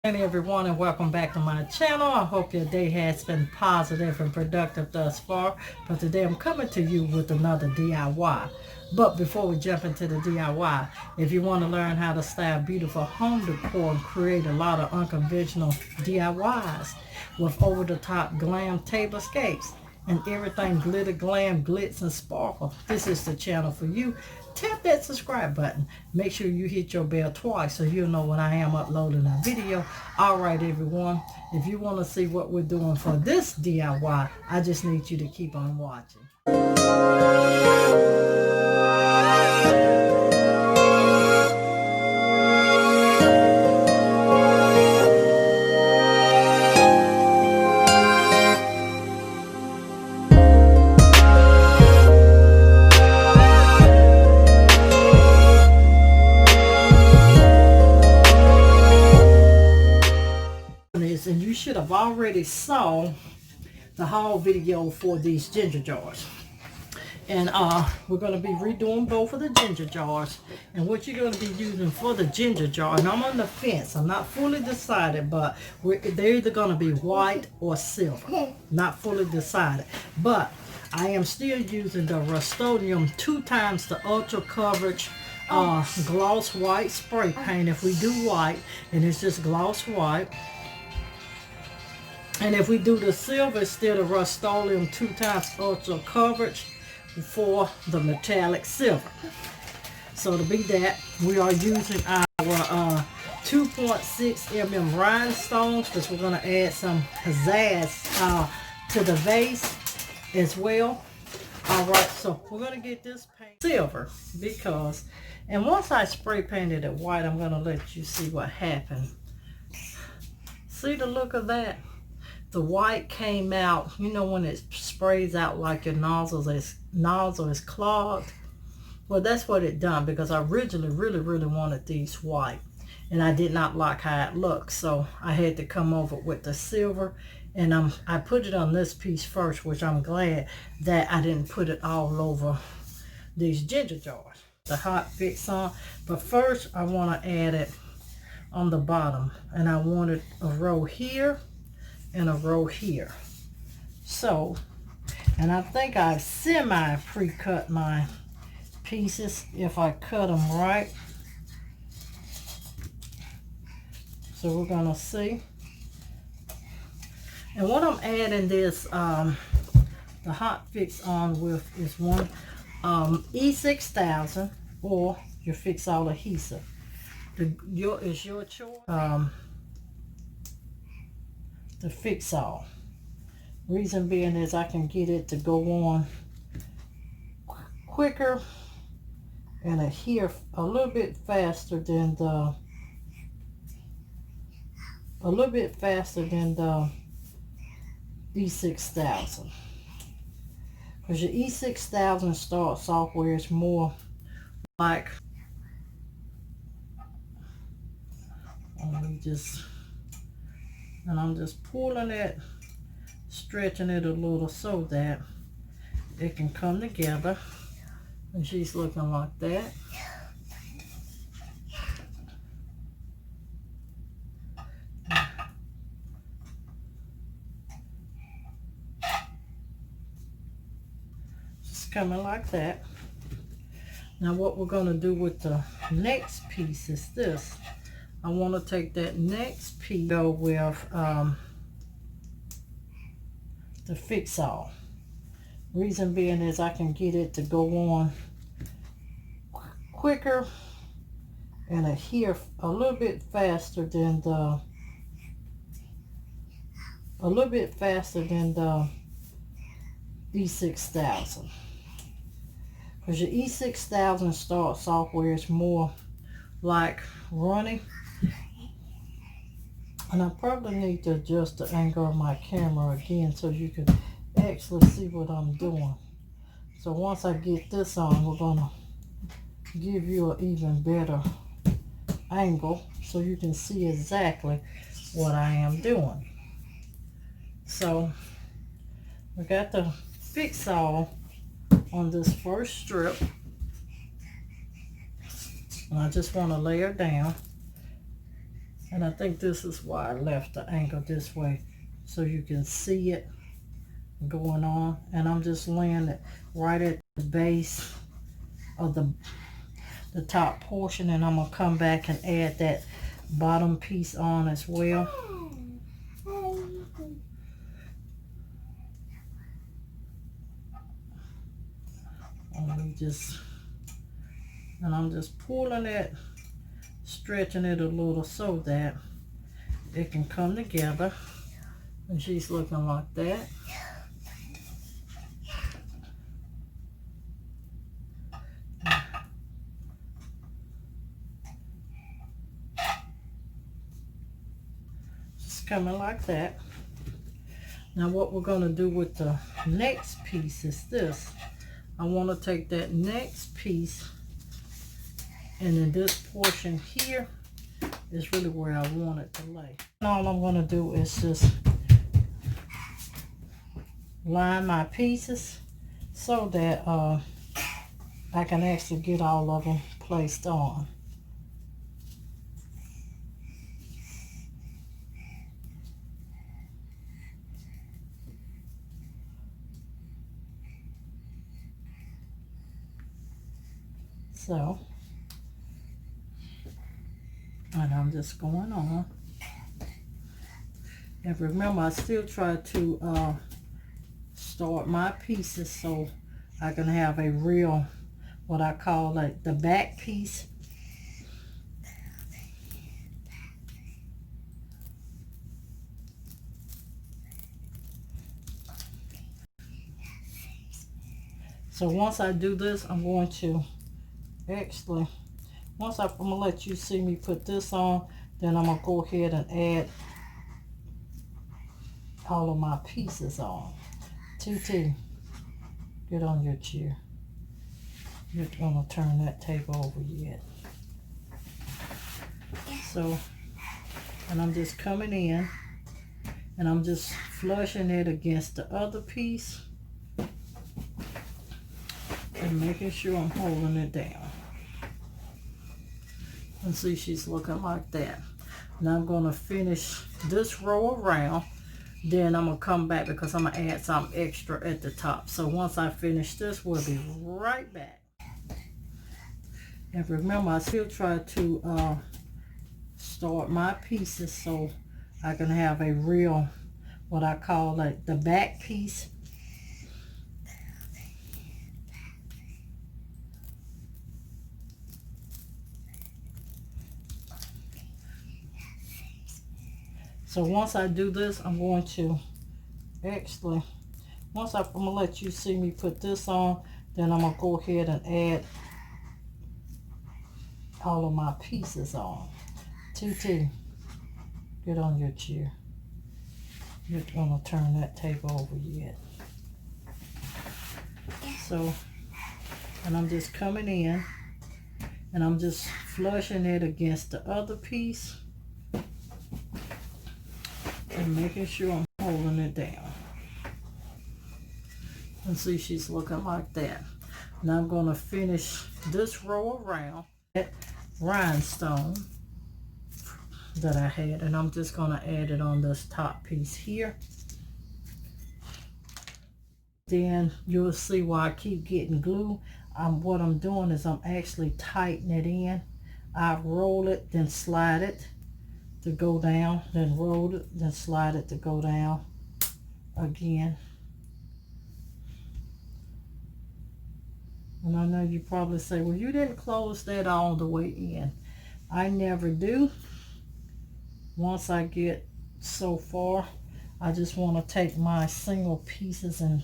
Hey everyone, and welcome back to my channel. I hope your day has been positive and productive thus far. But today I'm coming to you with another DIY. But before we jump into the DIY, if you want to learn how to style beautiful home decor and create a lot of unconventional DIYs with over-the-top glam tablescapes and everything glitter, glam, glitz, and sparkle, this is the channel for you. Tap that subscribe button. Make sure you hit your bell twice so you'll know when I am uploading a video. Alright everyone, if you want to see what we're doing for this DIY, I just need you to keep on watching. And you should have already saw the haul video for these ginger jars, and we're going to be redoing both of the ginger jars. And what you're going to be using for the ginger jar, and I'm on the fence, I'm not fully decided, but they're either going to be white or silver. Not fully decided, but I am still using the Rust-Oleum 2 times the ultra coverage gloss white spray paint. If we do white, and it's just gloss white. And if we do the silver, instead of Rust-Oleum 2 times ultra coverage for the metallic silver. So to be that, we are using our 2.6 mm rhinestones, because we're going to add some pizzazz to the vase as well. Alright, so we're going to get this paint silver because, and once I spray painted it white, I'm going to let you see what happened. See the look of that? The white came out, you know, when it sprays out like your nozzle is clogged. Well, that's what it done, because I originally really wanted these white, and I did not like how it looked, so I had to come over with the silver. And I put it on this piece first, which I'm glad that I didn't put it all over these ginger jars. The hot fix on, but first I want to add it on the bottom, and I wanted a row here and a row here. So, and I think I've semi pre-cut my pieces if I cut them right. So we're gonna see. And what I'm adding this the hot fix on with is one E6000 or your fix all adhesive. It's your choice. The fix all. Reason being is I can get it to go on quicker and adhere a little bit faster than the E6000. Because your E6000 starts off where it's more like, and I'm just pulling it, stretching it a little so that it can come together. And she's looking like that. Just coming like that. Now what we're going to do with the next piece is this. I want to take that next piece, go with the fix all. Reason being is I can get it to go on quicker and adhere a little bit faster than the E6000. Because your E6000 starts off where it's more like running. And I probably need to adjust the angle of my camera again so you can actually see what I'm doing. So once I get this on, we're going to give you an even better angle so you can see exactly what I am doing. So we got the fix all on this first strip. And I just want to lay her down. And I think this is why I left the angle this way, so you can see it going on. And I'm just laying it right at the base of the top portion, and I'm gonna come back and add that bottom piece on as well. And I'm just pulling it, stretching it a little so that it can come together. And she's looking like that. Just coming like that. Now what we're going to do with the next piece is this. I want to take that next piece, and then this portion here is really where I want it to lay. And all I'm going to do is just line my pieces so that I can actually get all of them placed on. So, and I'm just going on. And remember, I still try to start my pieces so I can have a real, what I call like the back piece. So once I do this, I'm going to actually, I'm gonna let you see me put this on, then I'm gonna go ahead and add all of my pieces on. TT, get on your chair. You're gonna turn that table over yet. So, and I'm just coming in and I'm just flushing it against the other piece and making sure I'm holding it down. And see, she's looking like that. Now I'm gonna finish this row around, then I'm gonna come back because I'm gonna add some extra at the top. So once I finish this, we'll be right back. And remember, I still try to start my pieces so I can have a real, what I call like the back piece. So once I do this, I'm going to actually, I'm gonna let you see me put this on, then I'm gonna go ahead and add all of my pieces on. TT, get on your chair. You're gonna turn that table over yet. So, and I'm just coming in and I'm just flushing it against the other piece and making sure I'm holding it down. And see, she's looking like that. Now I'm gonna finish this row around that rhinestone that I had, and I'm just gonna add it on this top piece here. Then you'll see why I keep getting glue. What I'm doing is I'm actually tightening it in. I roll it, then slide it to go down, then roll it, then slide it to go down again. And I know you probably say, well, you didn't close that all the way in. I never do. Once I get so far, I just want to take my single pieces and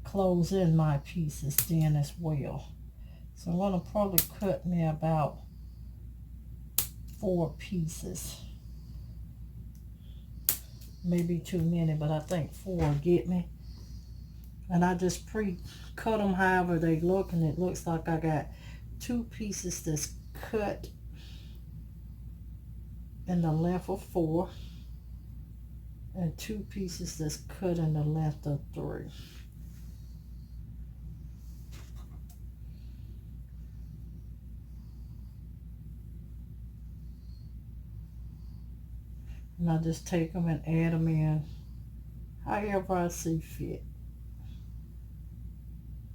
close in my pieces then as well. So I'm going to probably cut me about 4 pieces. Maybe too many, but I think 4 will get me. And I just pre-cut them however they look, and it looks like I got 2 pieces that's cut in the length of 4 and 2 pieces that's cut in the length of 3. And I just take them and add them in however I see fit.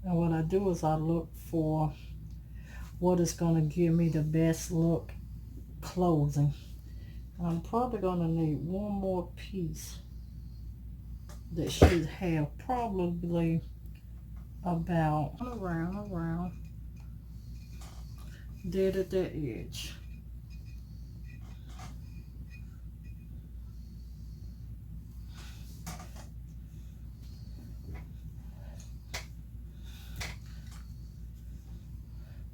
And what I do is I look for what is going to give me the best look closing. And I'm probably going to need one more piece that should have probably about around dead at the edge.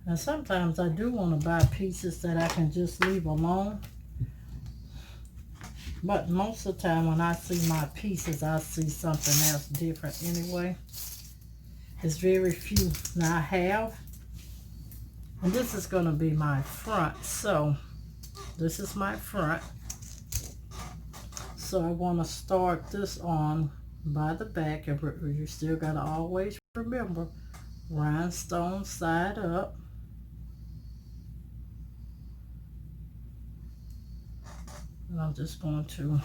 And sometimes I do want to buy pieces that I can just leave alone. But most of the time when I see my pieces, I see something else different anyway. It's very few now I have. And this is going to be my front. So this is my front. So I want to start this on by the back. And you still got to always remember, rhinestone side up. And I'm just going to,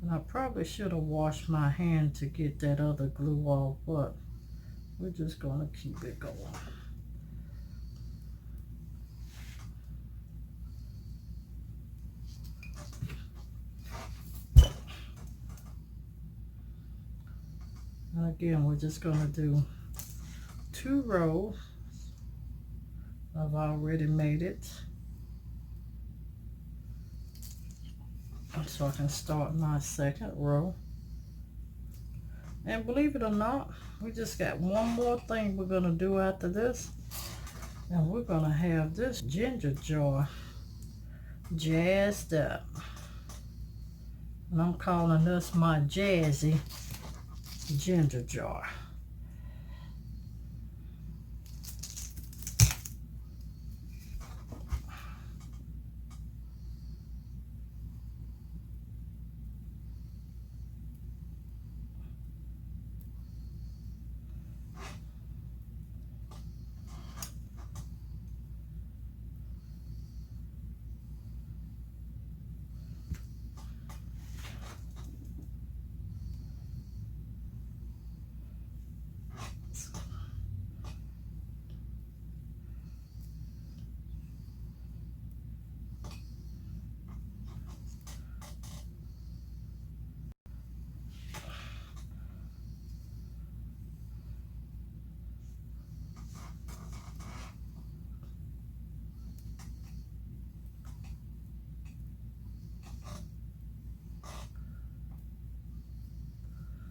and I probably should have washed my hand to get that other glue off, but we're just going to keep it going. And again, we're just going to do 2 rows. I've already made it. So I can start my second row. And believe it or not, we just got one more thing we're going to do after this. And we're going to have this ginger jar jazzed up. And I'm calling this my jazzy ginger jar.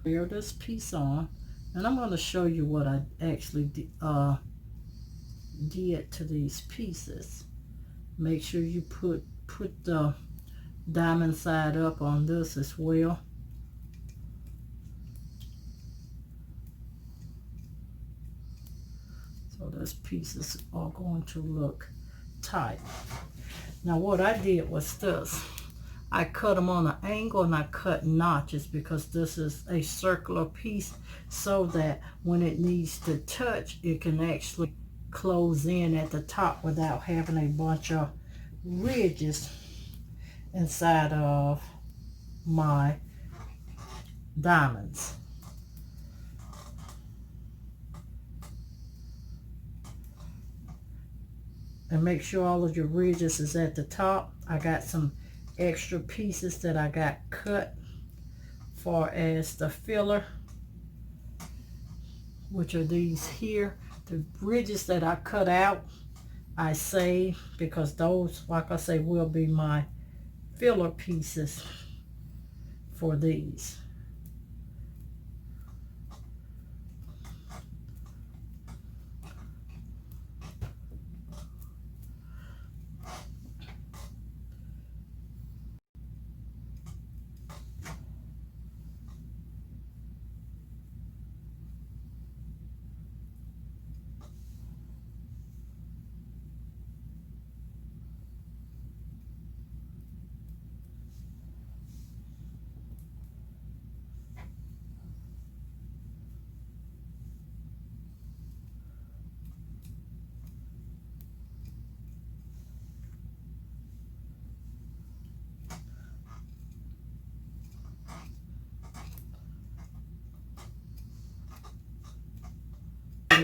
Layer this piece on, and I'm going to show you what I actually did to these pieces. Make sure you put the diamond side up on this as well. So those pieces are going to look tight. Now what I did was this. I cut them on an angle and I cut notches because this is a circular piece so that when it needs to touch, it can actually close in at the top without having a bunch of ridges inside of my diamonds. And make sure all of your ridges is at the top. I got some extra pieces that I got cut for as the filler, which are these here. The ridges that I cut out, I save because those, like I say, will be my filler pieces for these.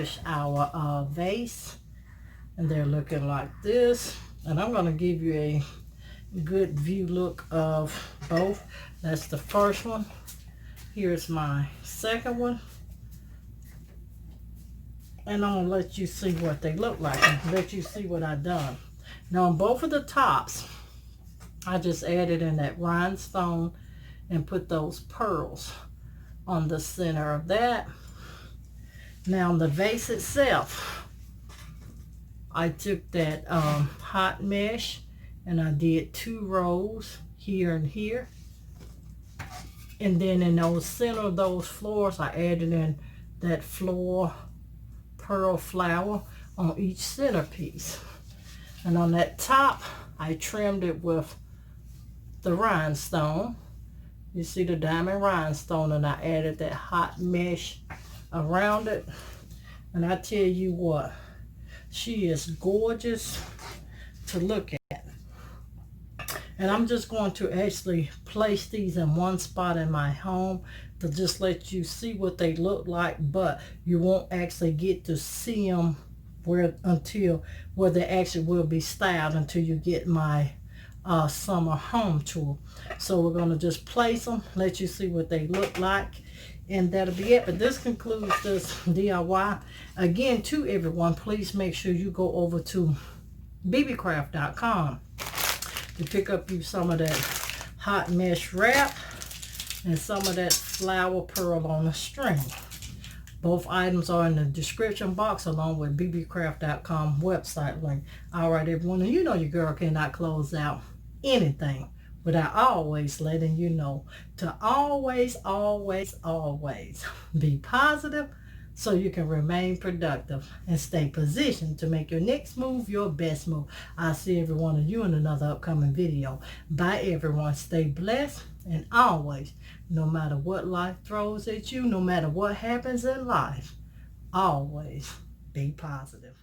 finish our vase, and they're looking like this. And I'm going to give you a good view look of both. That's the first one. Here's my second one, and I'm going to let you see what they look like and let you see what I've done. Now on both of the tops, I just added in that rhinestone and put those pearls on the center of that. Now on the vase itself, I took that hot mesh and I did 2 rows here and here. And then in those center of those floors, I added in that floor pearl flower on each centerpiece. And on that top, I trimmed it with the rhinestone. You see the diamond rhinestone, and I added that hot mesh around it. And I tell you what, she is gorgeous to look at. And I'm just going to actually place these in one spot in my home to just let you see what they look like, but you won't actually get to see them until they actually will be styled until you get my summer home tour. So we're going to just place them, let you see what they look like, and that'll be it. But this concludes this DIY. Again, to everyone, please make sure you go over to bbcraft.com to pick up you some of that hot mesh wrap and some of that flower pearl on the string. Both items are in the description box along with bbcraft.com website link. All right, everyone, and you know your girl cannot close out anything without always letting you know to always, always, always be positive so you can remain productive and stay positioned to make your next move your best move. I'll see every one of you in another upcoming video. Bye, everyone. Stay blessed, and always, no matter what life throws at you, no matter what happens in life, always be positive.